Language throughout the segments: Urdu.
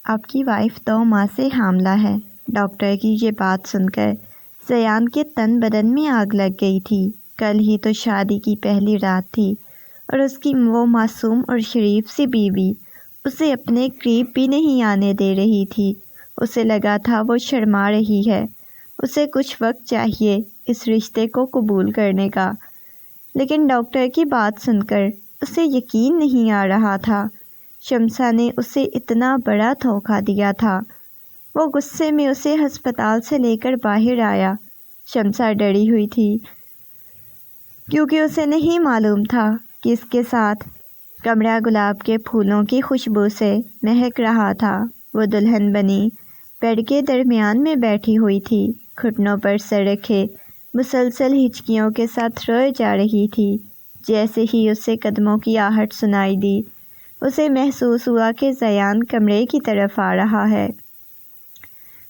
آپ کی وائف 2 ماہ سے حاملہ ہے۔ ڈاکٹر کی یہ بات سن کر زیان کے تن بدن میں آگ لگ گئی تھی۔ کل ہی تو شادی کی پہلی رات تھی اور اس کی وہ معصوم اور شریف سی بیوی اسے اپنے قریب بھی نہیں آنے دے رہی تھی۔ اسے لگا تھا وہ شرما رہی ہے، اسے کچھ وقت چاہیے اس رشتے کو قبول کرنے کا، لیکن ڈاکٹر کی بات سن کر اسے یقین نہیں آ رہا تھا۔ شمسا نے اسے اتنا بڑا دھوکہ دیا تھا۔ وہ غصے میں اسے ہسپتال سے لے کر باہر آیا۔ شمسا ڈری ہوئی تھی کیونکہ اسے نہیں معلوم تھا کہ اس کے ساتھ کمرہ گلاب کے پھولوں کی خوشبو سے مہک رہا تھا۔ وہ دلہن بنی بیڈ کے درمیان میں بیٹھی ہوئی تھی، گھٹنوں پر سر رکھے مسلسل ہچکیوں کے ساتھ روئے جا رہی تھی۔ جیسے ہی اسے قدموں کی آہٹ سنائی دی، اسے محسوس ہوا کہ زیان کمرے کی طرف آ رہا ہے۔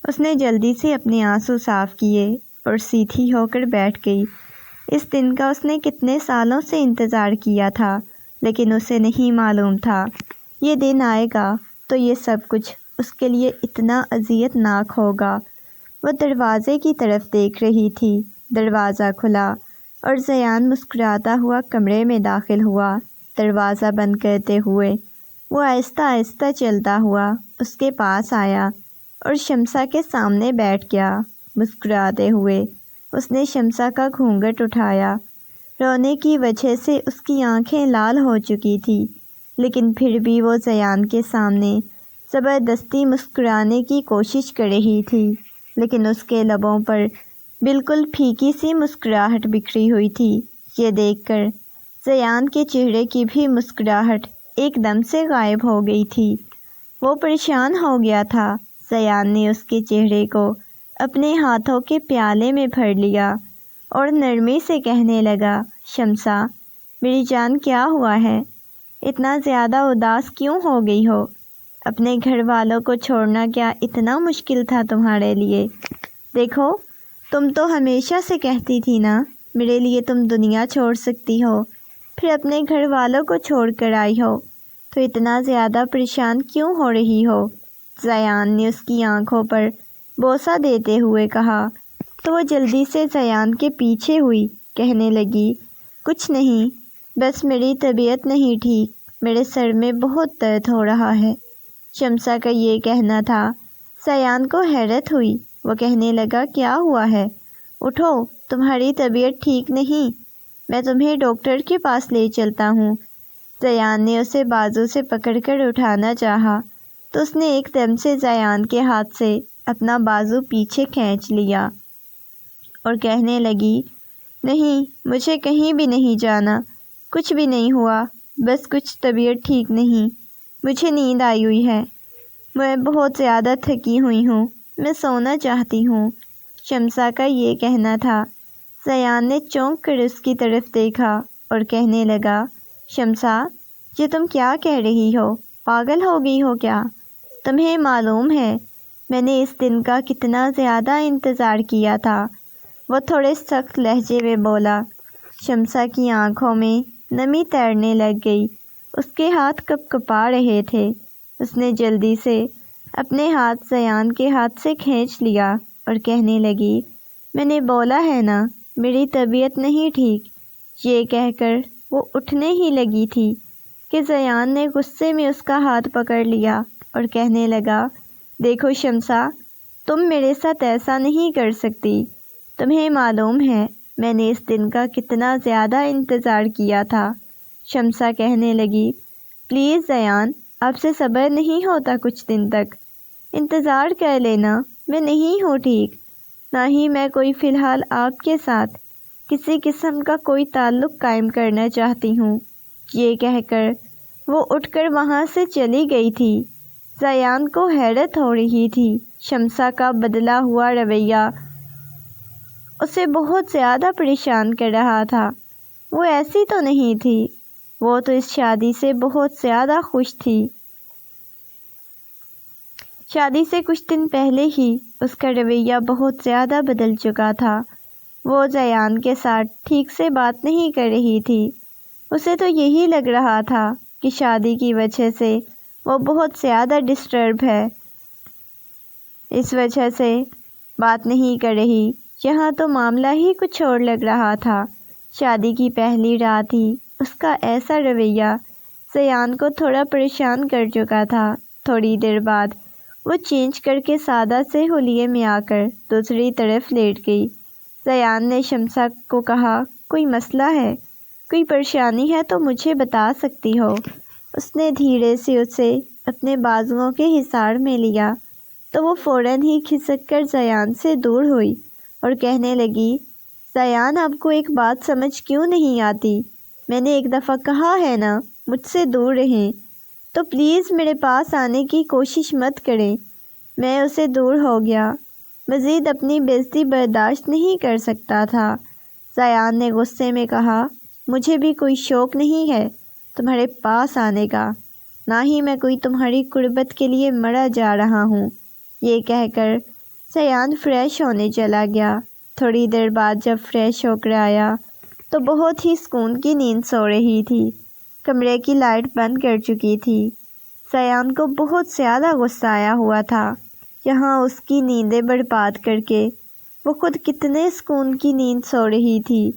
اس نے جلدی سے اپنے آنسو صاف کیے اور سیدھی ہو کر بیٹھ گئی۔ اس دن کا اس نے کتنے سالوں سے انتظار کیا تھا، لیکن اسے نہیں معلوم تھا یہ دن آئے گا تو یہ سب کچھ اس کے لیے اتنا اذیت ناک ہوگا۔ وہ دروازے کی طرف دیکھ رہی تھی۔ دروازہ کھلا اور زیان مسکراتا ہوا کمرے میں داخل ہوا۔ دروازہ بند کرتے ہوئے وہ آہستہ آہستہ چلتا ہوا اس کے پاس آیا اور شمسا کے سامنے بیٹھ گیا۔ مسکراتے ہوئے اس نے شمسا کا گھونگھٹ اٹھایا۔ رونے کی وجہ سے اس کی آنکھیں لال ہو چکی تھی، لیکن پھر بھی وہ زیان کے سامنے زبردستی مسکرانے کی کوشش کر رہی تھی، لیکن اس کے لبوں پر بالکل پھیکی سی مسکراہٹ بکھری ہوئی تھی۔ یہ دیکھ کر زیان کے چہرے کی بھی مسکراہٹ ایک دم سے غائب ہو گئی تھی۔ وہ پریشان ہو گیا تھا۔ زیان نے اس کے چہرے کو اپنے ہاتھوں کے پیالے میں بھر لیا اور نرمی سے کہنے لگا، شمسا میری جان، کیا ہوا ہے؟ اتنا زیادہ اداس کیوں ہو گئی ہو؟ اپنے گھر والوں کو چھوڑنا کیا اتنا مشکل تھا تمہارے لیے؟ دیکھو، تم تو ہمیشہ سے کہتی تھی نا میرے لیے تم دنیا چھوڑ سکتی ہو، پھر اپنے گھر والوں کو چھوڑ کر آئی ہو، تو اتنا زیادہ پریشان کیوں ہو رہی ہو؟ زیان نے اس کی آنکھوں پر بوسہ دیتے ہوئے کہا تو وہ جلدی سے زیان کے پیچھے ہوئی، کہنے لگی، کچھ نہیں، بس میری طبیعت نہیں ٹھیک، میرے سر میں بہت درد ہو رہا ہے۔ شمسا کا یہ کہنا تھا۔ زیان کو حیرت ہوئی۔ وہ کہنے لگا، کیا ہوا ہے؟ اٹھو، تمہاری طبیعت ٹھیک نہیں، میں تمہیں ڈاکٹر کے پاس لے چلتا ہوں۔ زیان نے اسے بازو سے پکڑ کر اٹھانا چاہا تو اس نے ایک دم سے زیان کے ہاتھ سے اپنا بازو پیچھے کھینچ لیا اور کہنے لگی، نہیں، مجھے کہیں بھی نہیں جانا، کچھ بھی نہیں ہوا، بس کچھ طبیعت ٹھیک نہیں، مجھے نیند آئی ہوئی ہے، میں بہت زیادہ تھکی ہوئی ہوں، میں سونا چاہتی ہوں۔ شمسا کا یہ کہنا تھا۔ زیان نے چونک کر اس کی طرف دیکھا اور کہنے لگا، شمسا یہ تم کیا کہہ رہی ہو؟ پاگل ہو گئی ہو کیا؟ تمہیں معلوم ہے میں نے اس دن کا کتنا زیادہ انتظار کیا تھا۔ وہ تھوڑے سخت لہجے میں بولا۔ شمسا کی آنکھوں میں نمی تیرنے لگ گئی، اس کے ہاتھ کپ کپا رہے تھے۔ اس نے جلدی سے اپنے ہاتھ زیان کے ہاتھ سے کھینچ لیا اور کہنے لگی، میں نے بولا ہے نا میری طبیعت نہیں ٹھیک۔ یہ کہہ کر وہ اٹھنے ہی لگی تھی کہ زیان نے غصے میں اس کا ہاتھ پکڑ لیا اور کہنے لگا، دیکھو شمسا، تم میرے ساتھ ایسا نہیں کر سکتی، تمہیں معلوم ہے میں نے اس دن کا کتنا زیادہ انتظار کیا تھا۔ شمسا کہنے لگی، پلیز زیان، آپ سے صبر نہیں ہوتا کچھ دن تک؟ انتظار کر لینا، میں نہیں ہوں ٹھیک، نہ ہی میں کوئی فی الحال آپ کے ساتھ کسی قسم کا کوئی تعلق قائم کرنا چاہتی ہوں۔ یہ کہہ کر وہ اٹھ کر وہاں سے چلی گئی تھی۔ زیان کو حیرت ہو رہی تھی۔ شمسا کا بدلا ہوا رویہ اسے بہت زیادہ پریشان کر رہا تھا۔ وہ ایسی تو نہیں تھی، وہ تو اس شادی سے بہت زیادہ خوش تھی۔ شادی سے کچھ دن پہلے ہی اس کا رویہ بہت زیادہ بدل چکا تھا۔ وہ زیان کے ساتھ ٹھیک سے بات نہیں کر رہی تھی۔ اسے تو یہی لگ رہا تھا کہ شادی کی وجہ سے وہ بہت زیادہ ڈسٹرب ہے اس وجہ سے بات نہیں کر رہی۔ یہاں تو معاملہ ہی کچھ اور لگ رہا تھا۔ شادی کی پہلی رات ہی اس کا ایسا رویہ سیان کو تھوڑا پریشان کر چکا تھا۔ تھوڑی دیر بعد وہ چینج کر کے سادہ سے حلیے میں آ کر دوسری طرف لیٹ گئی۔ سیان نے شمسا کو کہا، کوئی مسئلہ ہے، کوئی پریشانی ہے تو مجھے بتا سکتی ہو۔ اس نے دھیرے سے اسے اپنے بازوؤں کے حصار میں لیا تو وہ فوراً ہی کھسک کر سیان سے دور ہوئی اور کہنے لگی، سیان آپ کو ایک بات سمجھ کیوں نہیں آتی؟ میں نے ایک دفعہ کہا ہے نا مجھ سے دور رہیں، تو پلیز میرے پاس آنے کی کوشش مت کریں۔ میں اسے دور ہو گیا، مزید اپنی بےعزتی برداشت نہیں کر سکتا تھا۔ سیان نے غصے میں کہا، مجھے بھی کوئی شوق نہیں ہے تمہارے پاس آنے کا، نہ ہی میں کوئی تمہاری قربت کے لیے مرا جا رہا ہوں۔ یہ کہہ کر سیان فریش ہونے چلا گیا۔ تھوڑی دیر بعد جب فریش ہو کر آیا تو بہت ہی سکون کی نیند سو رہی تھی۔ کمرے کی لائٹ بند کر چکی تھی۔ سیان کو بہت زیادہ غصہ آیا ہوا تھا۔ یہاں اس کی نیندیں برباد کر کے وہ خود کتنے سکون کی نیند سو رہی تھی۔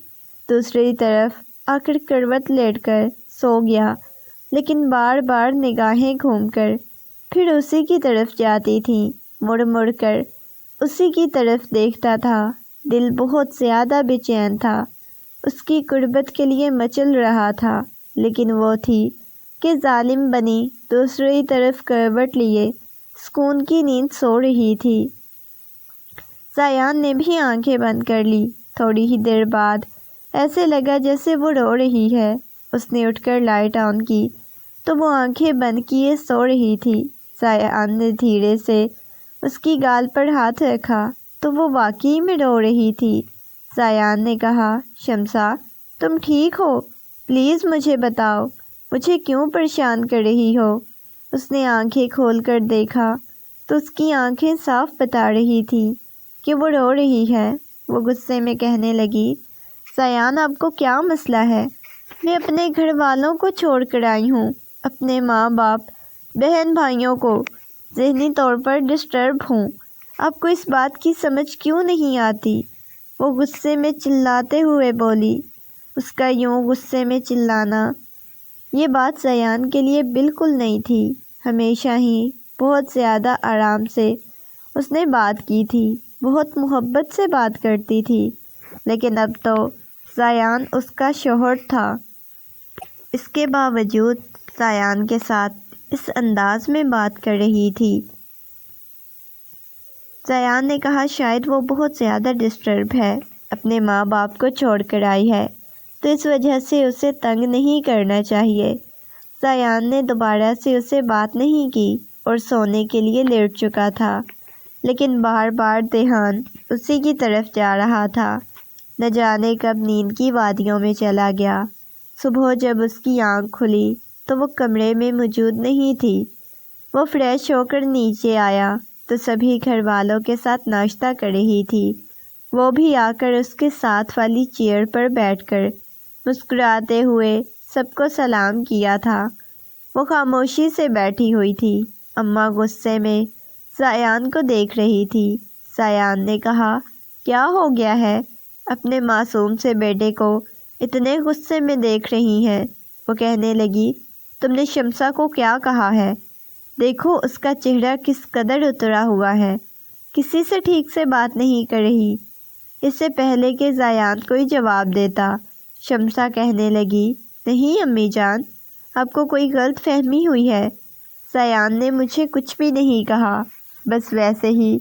دوسری طرف آ کر کروٹ لیٹ کر سو گیا، لیکن بار بار نگاہیں گھوم کر پھر اسی کی طرف جاتی تھیں۔ مڑ مڑ کر اسی کی طرف دیکھتا تھا۔ دل بہت زیادہ بے چین تھا، اس کی قربت کے لیے مچل رہا تھا، لیکن وہ تھی کہ ظالم بنی دوسری طرف کروٹ لیے سکون کی نیند سو رہی تھی۔ سیان نے بھی آنکھیں بند کر لی۔ تھوڑی ہی دیر بعد ایسے لگا جیسے وہ رو رہی ہے۔ اس نے اٹھ کر لائٹ آن کی تو وہ آنکھیں بند کیے سو رہی تھی۔ سیان نے دھیرے سے اس کی گال پر ہاتھ رکھا تو وہ واقعی میں رو رہی تھی۔ سیان نے کہا، شمسا تم ٹھیک ہو؟ پلیز مجھے بتاؤ، مجھے کیوں پریشان کر رہی ہو؟ اس نے آنکھیں کھول کر دیکھا تو اس کی آنکھیں صاف بتا رہی تھی کہ وہ رو رہی ہے۔ وہ غصے میں کہنے لگی، سیان آپ کو کیا مسئلہ ہے؟ میں اپنے گھر والوں کو چھوڑ کر آئی ہوں، اپنے ماں باپ بہن بھائیوں کو، ذہنی طور پر ڈسٹرب ہوں۔ آپ کو اس بات کی سمجھ کیوں نہیں آتی؟ وہ غصے میں چلاتے ہوئے بولی۔ اس کا یوں غصے میں چلانا یہ بات سیان کے لیے بالکل نہیں تھی۔ ہمیشہ ہی بہت زیادہ آرام سے اس نے بات کی تھی، بہت محبت سے بات کرتی تھی، لیکن اب تو سیان اس کا شوہر تھا۔ اس کے باوجود سیان کے ساتھ اس انداز میں بات کر رہی تھی۔ سیان نے کہا، شاید وہ بہت زیادہ ڈسٹرب ہے، اپنے ماں باپ کو چھوڑ کر آئی ہے تو اس وجہ سے اسے تنگ نہیں کرنا چاہیے۔ سیان نے دوبارہ سے اسے بات نہیں کی اور سونے کے لیے لیٹ چکا تھا، لیکن بار بار دھیان اسی کی طرف جا رہا تھا۔ نہ جانے کب نیند کی وادیوں میں چلا گیا۔ صبح جب اس کی آنکھ کھلی تو وہ کمرے میں موجود نہیں تھی۔ وہ فریش ہو کر نیچے آیا تو سبھی گھر والوں کے ساتھ ناشتہ کر رہی تھی۔ وہ بھی آ کر اس کے ساتھ والی چیئر پر بیٹھ کر مسکراتے ہوئے سب کو سلام کیا تھا۔ وہ خاموشی سے بیٹھی ہوئی تھی۔ اماں غصے میں سیان کو دیکھ رہی تھی۔ سیان نے کہا، کیا ہو گیا ہے؟ اپنے معصوم سے بیٹے کو اتنے غصے میں دیکھ رہی ہیں۔ وہ کہنے لگی، تم نے شمسا کو کیا کہا ہے؟ دیکھو اس کا چہرہ کس قدر اترا ہوا ہے، کسی سے ٹھیک سے بات نہیں کر رہی۔ اس سے پہلے کہ سیان کوئی جواب دیتا، شمسا کہنے لگی، نہیں امی جان، آپ کو کوئی غلط فہمی ہوئی ہے، سیان نے مجھے کچھ بھی نہیں کہا، بس ویسے ہی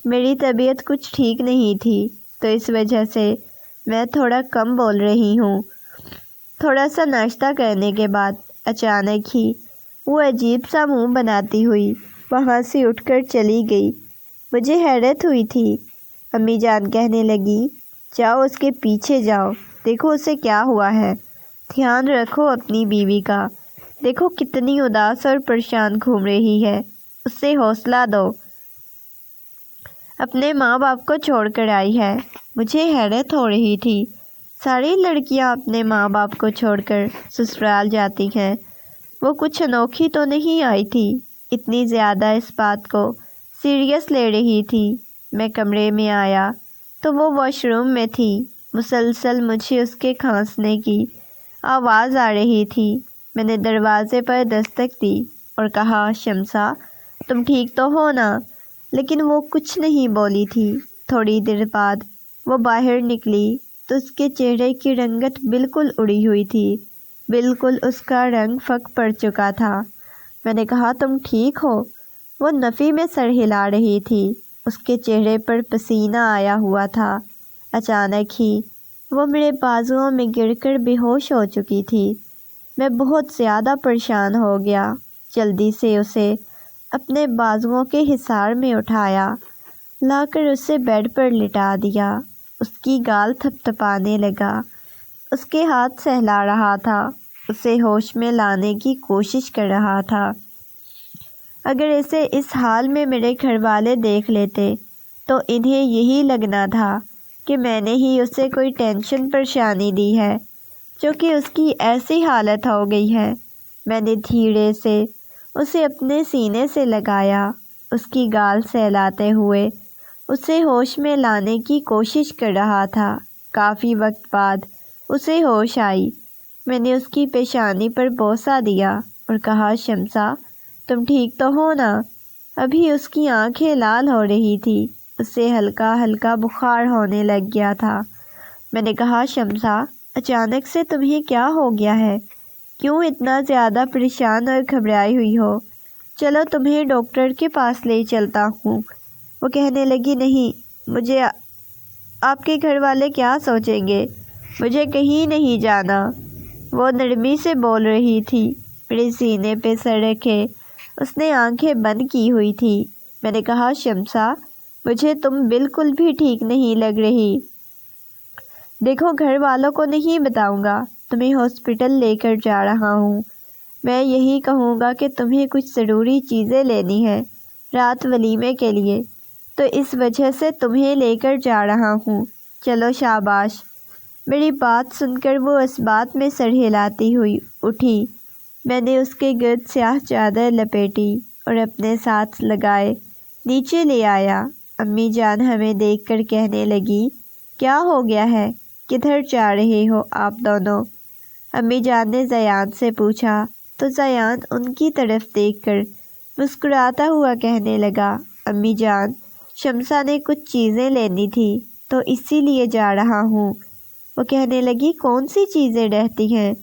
میری طبیعت کچھ ٹھیک نہیں تھی تو اس وجہ سے میں تھوڑا کم بول رہی ہوں۔ تھوڑا سا ناشتہ کرنے کے بعد اچانک ہی وہ عجیب سا منہ بناتی ہوئی وہاں سے اٹھ کر چلی گئی۔ مجھے حیرت ہوئی تھی۔ امی جان کہنے لگی، جاؤ اس کے پیچھے جاؤ، دیکھو اسے کیا ہوا ہے، دھیان رکھو اپنی بیوی کا، دیکھو کتنی اداس اور پریشان گھوم رہی ہے، اسے حوصلہ دو، اپنے ماں باپ کو چھوڑ کر آئی ہے۔ مجھے حیرت ہو رہی تھی، ساری لڑکیاں اپنے ماں باپ کو چھوڑ کر سسرال جاتی ہیں، وہ کچھ انوکھی تو نہیں آئی تھی۔ اتنی زیادہ اس بات کو سیریس لے رہی تھی۔ میں کمرے میں آیا تو وہ واش روم میں تھی۔ مسلسل مجھے اس کے کھانسنے کی آواز آ رہی تھی۔ میں نے دروازے پر دستک دی اور کہا، شمسا تم ٹھیک تو ہو نا؟ لیکن وہ کچھ نہیں بولی تھی۔ تھوڑی دیر بعد وہ باہر نکلی تو اس کے چہرے کی رنگت بالکل اڑی ہوئی تھی، بالکل اس کا رنگ پھک پڑ چکا تھا۔ میں نے کہا، تم ٹھیک ہو؟ وہ نفی میں سر ہلا رہی تھی، اس کے چہرے پر پسینہ آیا ہوا تھا۔ اچانک ہی وہ میرے بازوؤں میں گر کر بے ہوش ہو چکی تھی۔ میں بہت زیادہ پریشان ہو گیا، جلدی سے اسے اپنے بازوؤں کے حصار میں اٹھایا، لا کر اسے بیڈ پر لٹا دیا۔ اس کی گال تھپ تھپانے لگا، اس کے ہاتھ سہلا رہا تھا، اسے ہوش میں لانے کی کوشش کر رہا تھا۔ اگر اسے اس حال میں میرے گھر والے دیکھ لیتے تو انہیں یہی لگنا تھا کہ میں نے ہی اسے کوئی ٹینشن پریشانی دی ہے، چونکہ اس کی ایسی حالت ہو گئی ہے۔ میں نے دھیرے سے اسے اپنے سینے سے لگایا، اس کی گال سہلاتے ہوئے اسے ہوش میں لانے کی کوشش کر رہا تھا۔ کافی وقت بعد اسے ہوش آئی۔ میں نے اس کی پیشانی پر بوسہ دیا اور کہا، شمسا تم ٹھیک تو ہو نا؟ ابھی اس کی آنکھیں لال ہو رہی تھی، اسے ہلکا ہلکا بخار ہونے لگ گیا تھا۔ میں نے کہا، شمسا اچانک سے تمہیں کیا ہو گیا ہے؟ کیوں اتنا زیادہ پریشان اور گھبرائی ہوئی ہو؟ چلو تمہیں ڈاکٹر کے پاس لے چلتا ہوں۔ وہ کہنے لگی، نہیں، مجھے آپ کے گھر والے کیا سوچیں گے، مجھے کہیں نہیں جانا۔ وہ نرمی سے بول رہی تھی، میرے سینے پہ سر رکھے اس نے آنکھیں بند کی ہوئی تھی۔ میں نے کہا، شمسا مجھے تم بالکل بھی ٹھیک نہیں لگ رہی۔ دیکھو گھر والوں کو نہیں بتاؤں گا، تمہیں ہاسپٹل لے کر جا رہا ہوں۔ میں یہی کہوں گا کہ تمہیں کچھ ضروری چیزیں لینی ہیں رات ولیمے کے لیے، تو اس وجہ سے تمہیں لے کر جا رہا ہوں۔ چلو شاباش۔ میری بات سن کر وہ اس بات میں سر ہلاتی ہوئی اٹھی۔ میں نے اس کے گرد سیاہ چادر لپیٹی اور اپنے ساتھ لگائے نیچے لے آیا۔ امی جان ہمیں دیکھ کر کہنے لگی، کیا ہو گیا ہے، کدھر جا رہے ہو آپ دونوں؟ امی جان نے زیان سے پوچھا تو زیان ان کی طرف دیکھ کر مسکراتا ہوا کہنے لگا، امی جان شمسا نے کچھ چیزیں لینی تھی تو اسی لیے جا رہا ہوں۔ وہ کہنے لگی، کون سی چیزیں رہتی ہیں؟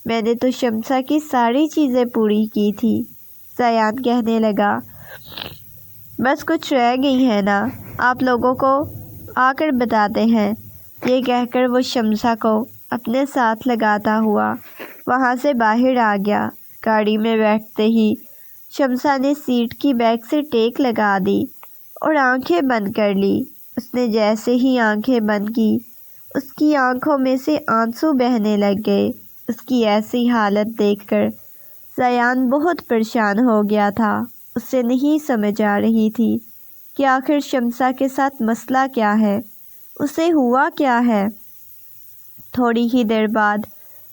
میں نے تو شمسا کی ساری چیزیں پوری کی تھی۔ زیان کہنے لگا، بس کچھ رہ گئی ہیں نا، آپ لوگوں کو آ کر بتاتے ہیں۔ یہ کہہ کر وہ شمسا کو اپنے ساتھ لگاتا ہوا وہاں سے باہر آ گیا۔ گاڑی میں بیٹھتے ہی شمسا نے سیٹ کی بیک سے ٹیک لگا دی اور آنکھیں بند کر لی۔ اس نے جیسے ہی آنکھیں بند کی، اس کی آنکھوں میں سے آنسو بہنے لگ گئے۔ اس کی ایسی حالت دیکھ کر زیان بہت پریشان ہو گیا تھا۔ اسے نہیں سمجھ آ رہی تھی کہ آخر شمسا کے ساتھ مسئلہ کیا ہے، اسے ہوا کیا ہے۔ تھوڑی ہی دیر بعد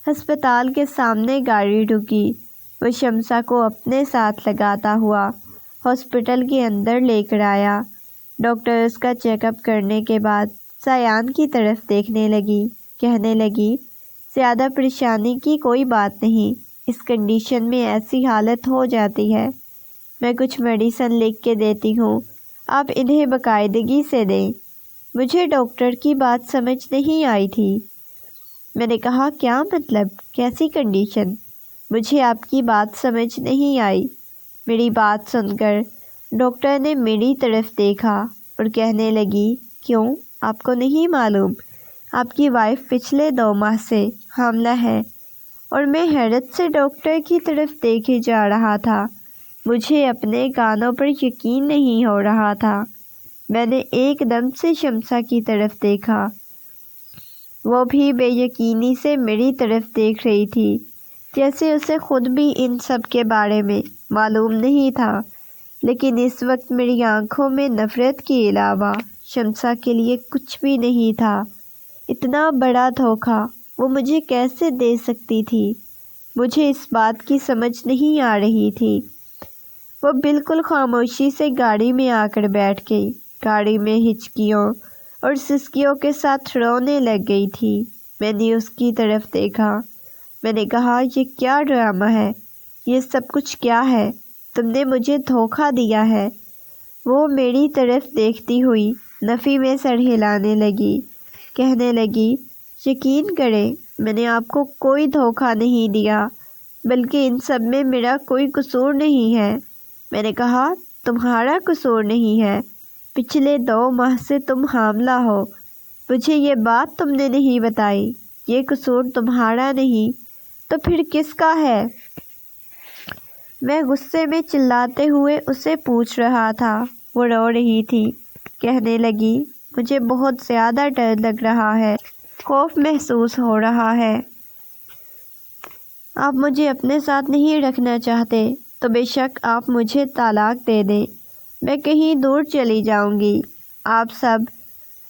ہسپتال کے سامنے گاڑی رکی۔ وہ شمسا کو اپنے ساتھ لگاتا ہوا ہاسپٹل کے اندر لے کر آیا۔ ڈاکٹر اس کا چیک اپ کرنے کے بعد زیان کی طرف دیکھنے لگی، کہنے لگی، زیادہ پریشانی کی کوئی بات نہیں، اس کنڈیشن میں ایسی حالت ہو جاتی ہے۔ میں کچھ میڈیسن لکھ کے دیتی ہوں، آپ انہیں باقاعدگی سے دیں۔ مجھے ڈاکٹر کی بات سمجھ نہیں آئی تھی۔ میں نے کہا، کیا مطلب، کیسی کنڈیشن؟ مجھے آپ کی بات سمجھ نہیں آئی۔ میری بات سن کر ڈاکٹر نے میری طرف دیکھا اور کہنے لگی، کیوں، آپ کو نہیں معلوم؟ آپ کی وائف پچھلے 2 ماہ سے حاملہ ہے۔ اور میں حیرت سے ڈاکٹر کی طرف دیکھے جا رہا تھا۔ مجھے اپنے کانوں پر یقین نہیں ہو رہا تھا۔ میں نے ایک دم سے شمسا کی طرف دیکھا، وہ بھی بے یقینی سے میری طرف دیکھ رہی تھی، جیسے اسے خود بھی ان سب کے بارے میں معلوم نہیں تھا۔ لیکن اس وقت میری آنکھوں میں نفرت کے علاوہ شمسا کے لیے کچھ بھی نہیں تھا۔ اتنا بڑا دھوکہ وہ مجھے کیسے دے سکتی تھی؟ مجھے اس بات کی سمجھ نہیں آ رہی تھی۔ وہ بالکل خاموشی سے گاڑی میں آ کر بیٹھ گئی۔ گاڑی میں ہچکیوں اور سسکیوں کے ساتھ رونے لگ گئی تھی۔ میں نے اس کی طرف دیکھا۔ میں نے کہا، یہ کیا ڈرامہ ہے؟ یہ سب کچھ کیا ہے؟ تم نے مجھے دھوکہ دیا ہے۔ وہ میری طرف دیکھتی ہوئی نفی میں سر ہلانے لگی، کہنے لگی، یقین کریں میں نے آپ کو کوئی دھوکہ نہیں دیا، بلکہ ان سب میں میرا کوئی قصور نہیں ہے۔ میں نے کہا، تمہارا قصور نہیں ہے، پچھلے 2 ماہ سے تم حاملہ ہو، مجھے یہ بات تم نے نہیں بتائی، یہ قصور تمہارا نہیں تو پھر کس کا ہے؟ میں غصے میں چلاتے ہوئے اسے پوچھ رہا تھا۔ وہ رو رہی تھی، کہنے لگی، مجھے بہت زیادہ ڈر لگ رہا ہے، خوف محسوس ہو رہا ہے۔ آپ مجھے اپنے ساتھ نہیں رکھنا چاہتے تو بے شک آپ مجھے طلاق دے دیں، میں کہیں دور چلی جاؤں گی، آپ سب۔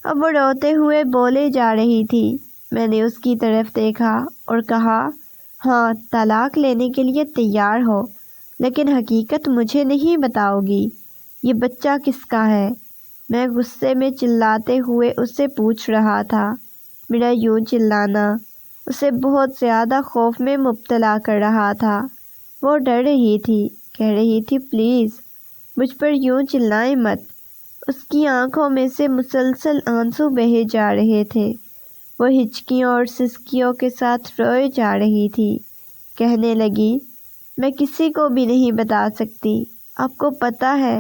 اب وہ روتے ہوئے بولے جا رہی تھی۔ میں نے اس کی طرف دیکھا اور کہا، ہاں طلاق لینے کے لیے تیار ہو، لیکن حقیقت مجھے نہیں بتاؤ گی، یہ بچہ کس کا ہے؟ میں غصے میں چلاتے ہوئے اسے پوچھ رہا تھا۔ میرا یوں چلانا اسے بہت زیادہ خوف میں مبتلا کر رہا تھا۔ وہ ڈر رہی تھی، کہہ رہی تھی، پلیز مجھ پر یوں چلائیں مت۔ اس کی آنکھوں میں سے مسلسل آنسو بہے جا رہے تھے۔ وہ ہچکیوں اور سسکیوں کے ساتھ روئے جا رہی تھی، کہنے لگی، میں کسی کو بھی نہیں بتا سکتی، آپ کو پتہ ہے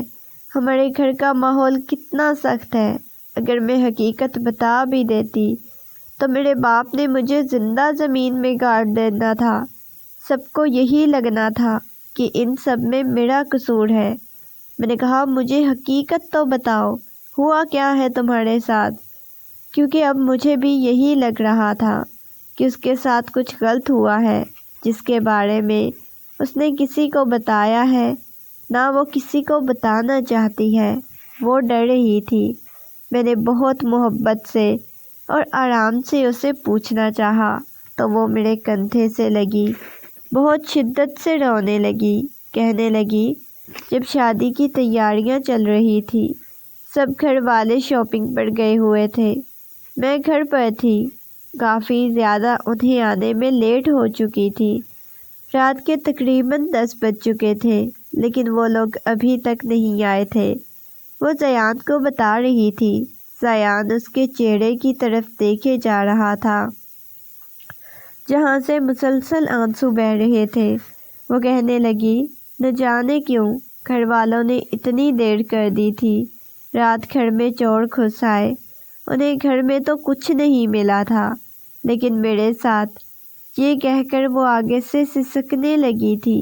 ہمارے گھر کا ماحول کتنا سخت ہے، اگر میں حقیقت بتا بھی دیتی تو میرے باپ نے مجھے زندہ زمین میں گاڑ دینا تھا، سب کو یہی لگنا تھا کہ ان سب میں میرا قصور ہے۔ میں نے کہا، مجھے حقیقت تو بتاؤ، ہوا کیا ہے تمہارے ساتھ؟ کیونکہ اب مجھے بھی یہی لگ رہا تھا کہ اس کے ساتھ کچھ غلط ہوا ہے، جس کے بارے میں اس نے کسی کو بتایا ہے، نہ وہ کسی کو بتانا چاہتی ہے۔ وہ ڈر رہی تھی۔ میں نے بہت محبت سے اور آرام سے اسے پوچھنا چاہا تو وہ میرے کندھے سے لگی، بہت شدت سے رونے لگی، کہنے لگی، جب شادی کی تیاریاں چل رہی تھی، سب گھر والے شاپنگ پر گئے ہوئے تھے، میں گھر پر تھی، کافی زیادہ انہیں آنے میں لیٹ ہو چکی تھی، رات کے تقریباً 10 بج چکے تھے، لیکن وہ لوگ ابھی تک نہیں آئے تھے۔ وہ زیان کو بتا رہی تھی۔ زیان اس کے چہرے کی طرف دیکھے جا رہا تھا، جہاں سے مسلسل آنسو بہہ رہے تھے۔ وہ کہنے لگی، نہ جانے کیوں گھر والوں نے اتنی دیر کر دی تھی، رات گھر میں چور گھس آئے، انہیں گھر میں تو کچھ نہیں ملا تھا، لیکن میرے ساتھ، یہ کہہ کر وہ آگے سے سسکنے لگی تھی،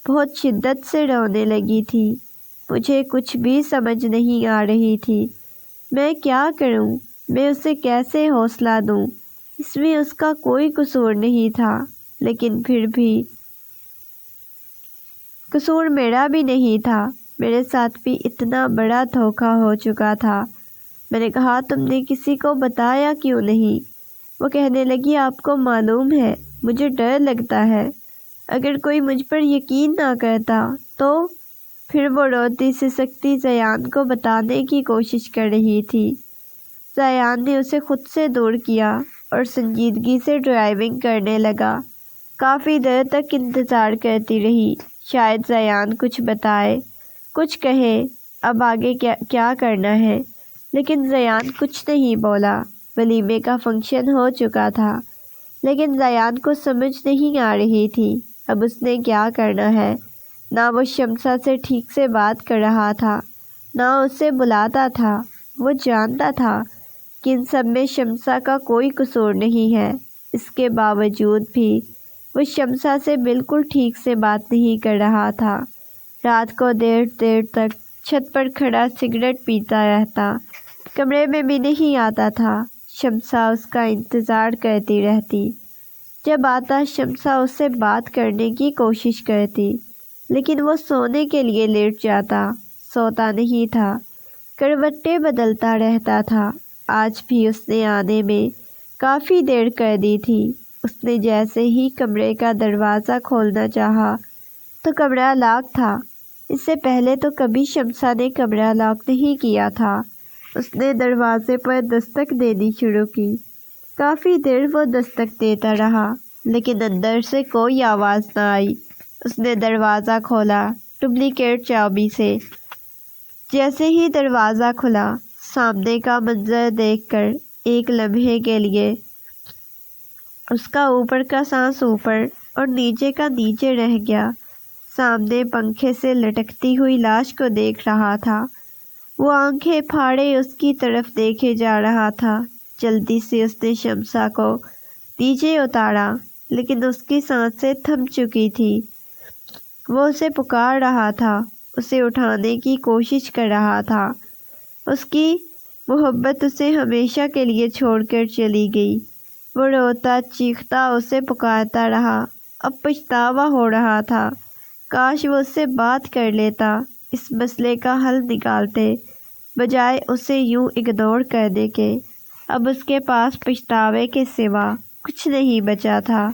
بہت شدت سے رونے لگی تھی۔ مجھے کچھ بھی سمجھ نہیں آ رہی تھی، میں کیا کروں، میں اسے کیسے حوصلہ دوں، اس میں اس کا کوئی قصور نہیں تھا، لیکن پھر بھی قصور میرا بھی نہیں تھا، میرے ساتھ بھی اتنا بڑا دھوکہ ہو چکا تھا۔ میں نے کہا، تم نے کسی کو بتایا کیوں نہیں؟ وہ کہنے لگی، آپ کو معلوم ہے مجھے ڈر لگتا ہے، اگر کوئی مجھ پر یقین نہ کرتا تو؟ پھر وہ روتی سسکتی زیان کو بتانے کی کوشش کر رہی تھی۔ زیان نے اسے خود سے دور کیا اور سنجیدگی سے ڈرائیونگ کرنے لگا۔ کافی دیر تک انتظار کرتی رہی، شاید زیان کچھ بتائے، کچھ کہے، اب آگے کیا کرنا ہے، لیکن زیان کچھ نہیں بولا۔ ولیمے کا فنکشن ہو چکا تھا، لیکن زیان کو سمجھ نہیں آ رہی تھی اب اس نے کیا کرنا ہے۔ نہ وہ شمسا سے ٹھیک سے بات کر رہا تھا، نہ اسے بلاتا تھا۔ وہ جانتا تھا کہ ان سب میں شمسا کا کوئی قصور نہیں ہے، اس کے باوجود بھی وہ شمسا سے بالکل ٹھیک سے بات نہیں کر رہا تھا۔ رات کو دیر دیر تک چھت پر کھڑا سگریٹ پیتا رہتا، کمرے میں بھی نہیں آتا تھا۔ شمسا اس کا انتظار کرتی رہتی، جب آتا شمسا اس سے بات کرنے کی کوشش کرتی، لیکن وہ سونے کے لیے لیٹ جاتا، سوتا نہیں تھا، کروٹیں بدلتا رہتا تھا۔ آج بھی اس نے آنے میں کافی دیر کر دی تھی۔ اس نے جیسے ہی کمرے کا دروازہ کھولنا چاہا تو کمرہ لاک تھا۔ اس سے پہلے تو کبھی شمسا نے کمرہ لاک نہیں کیا تھا۔ اس نے دروازے پر دستک دینی شروع کی۔ کافی دیر وہ دستک دیتا رہا لیکن اندر سے کوئی آواز نہ آئی۔ اس نے دروازہ کھولا ڈپلیکیٹ چابی سے۔ جیسے ہی دروازہ کھلا، سامنے کا منظر دیکھ کر ایک لمحے کے لیے اس کا اوپر کا سانس اوپر اور نیچے کا نیچے رہ گیا۔ سامنے پنکھے سے لٹکتی ہوئی لاش کو دیکھ رہا تھا۔ وہ آنکھیں پھاڑے اس کی طرف دیکھے جا رہا تھا۔ جلدی سے اس نے شمسا کو نیچے اتارا لیکن اس کی سانسیں تھم چکی تھی۔ وہ اسے پکار رہا تھا، اسے اٹھانے کی کوشش کر رہا تھا۔ اس کی محبت اسے ہمیشہ کے لیے چھوڑ کر چلی گئی۔ وہ روتا چیختا اسے پکارتا رہا۔ اب پچھتاوا ہو رہا تھا۔ کاش وہ اس سے بات کر لیتا، اس مسئلے کا حل نکالتے، بجائے اسے یوں اگنور کرنے کے۔ اب اس کے پاس پچھتاوے کے سوا کچھ نہیں بچا تھا۔